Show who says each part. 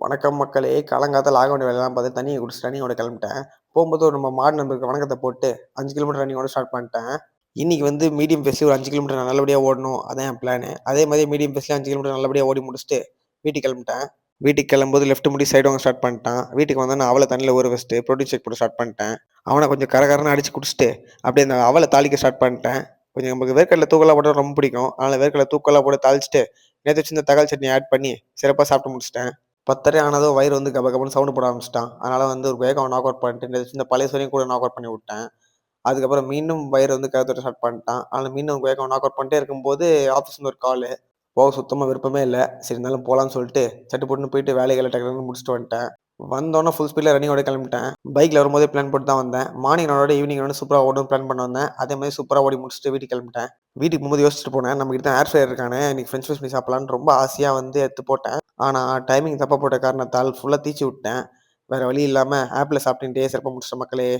Speaker 1: வணக்கம் மக்களே! காலங்காத்தால ஆக வேண்டிய வேலையெல்லாம் பார்த்து தண்ணிய குடிச்சுட்டு ரன்னிங்கோட கிளம்பிட்டேன். போம்போது ஒரு நம்ம மாடு நண்பருக்கு வணக்கத்த போட்டு 5 கிலோமீட்டர் ரன்னிங்கோட ஸ்டார்ட் பண்ணிட்டேன். இன்னைக்கு வந்து மீடியம் பேஸ்ல ஒரு 5 கிலோமீட்டர் நான் நல்லபடியா ஓடணும். அதான் என் பிளானு. அதே மாரி மீடியம் பேஸ்ல 5 கிலோமீட்டர் நல்லபடியா ஓடி முடிச்சுட்டு வீட்டுக்கு கிளம்பிட்டேன். வீட்டுக்கு கிளம்பும்போது லெஃப்ட் முடி சைடு வாங்க ஸ்டார்ட் பண்ணிட்டான். வீட்டுக்கு வந்தோனே அவல தண்ணில ஊற வச்சுட்டு புரோட்டீன் ஷேக் போட ஸ்டார்ட் பண்ணிட்டேன். அவன கொஞ்சம் கரகரன்னு அடிச்சு குடிச்சுட்டு, அப்படியே அந்த அவல தாளிக்க ஸ்டார்ட் பண்ணிட்டேன். கொஞ்சம் நமக்கு வேர்க்கடல தூக்கலா போட்டா ரொம்ப பிடிக்கும். அதனால வேர்க்கடல தூக்கலா போட்டு தாளிச்சுட்டு, நேத்து வச்சிருந்த தக்காளி சட்னி ஆட் பண்ணி சிறப்பா சாப்பிட்டு முடிச்சுட்டேன். 10:30 ஆனதும் வயிறு வந்து கப கபன்னு சவுண்ட் போட ஆரம்பிச்சுட்டான். அதனால வந்து ஒரு வேகம் நாக் அவுட் பண்ணிட்டு, இந்த பழைய சோறையும் கூட நாக் அவுட் பண்ணி விட்டேன். அதுக்கப்புறம் மீண்டும் வயிறு வந்து கதற ஸ்டார்ட் பண்ணிட்டான். அதனால மீண்டும் வேகம் நாக் அவுட் பண்ணிட்டே இருக்கும்போது, ஆஃபீஸ்லேருந்து ஒரு காலு. போக சுத்தமா விருப்பமே இல்ல. சரி இருந்தாலும் போலான்னு சொல்லிட்டு, சட்டு புட்டுன்னு போயிட்டு வேலைகள டக்கு டக்குன்னு முடிச்சுட்டு வந்துட்டேன். வந்தோனே ஃபுல் ஸ்பீட்ல ரன்னிங்கோட கிளம்பிட்டேன். பைக்ல வரும்போதே பிளான் போட்டு தான் வந்தேன். மார்னிங் என்னோட ஈவினிங் வந்து சூப்பரா ஓடணும்னு பிளான் பண்ணி வந்தேன். அதே மாரி சூப்பரா ஓடி முடிச்சுட்டு வீட்டுக்கு கிளம்பிட்டேன். வீட்டுக்கு போகும்போது யோசிச்சுட்டு போனேன். நம்ம கிட்ட தான் ஏர் ஃப்ரையர் இருக்கானே, இன்னைக்கு ஃப்ரெஞ்ச் ஃப்ரைஸ் பண்ணி சாப்பிடலான்னு ரொம்ப ஆசையா வந்து எடுத்து போட்டேன். ஆனா டைமிங் தப்பா போட்ட காரணத்தால் ஃபுல்லா தீச்சு விட்டேன். வேற வழி இல்லாம ஆப்ல சாப்பிட்டுட்டே சிறப்பா முடிச்சுட்டேன் மக்களே!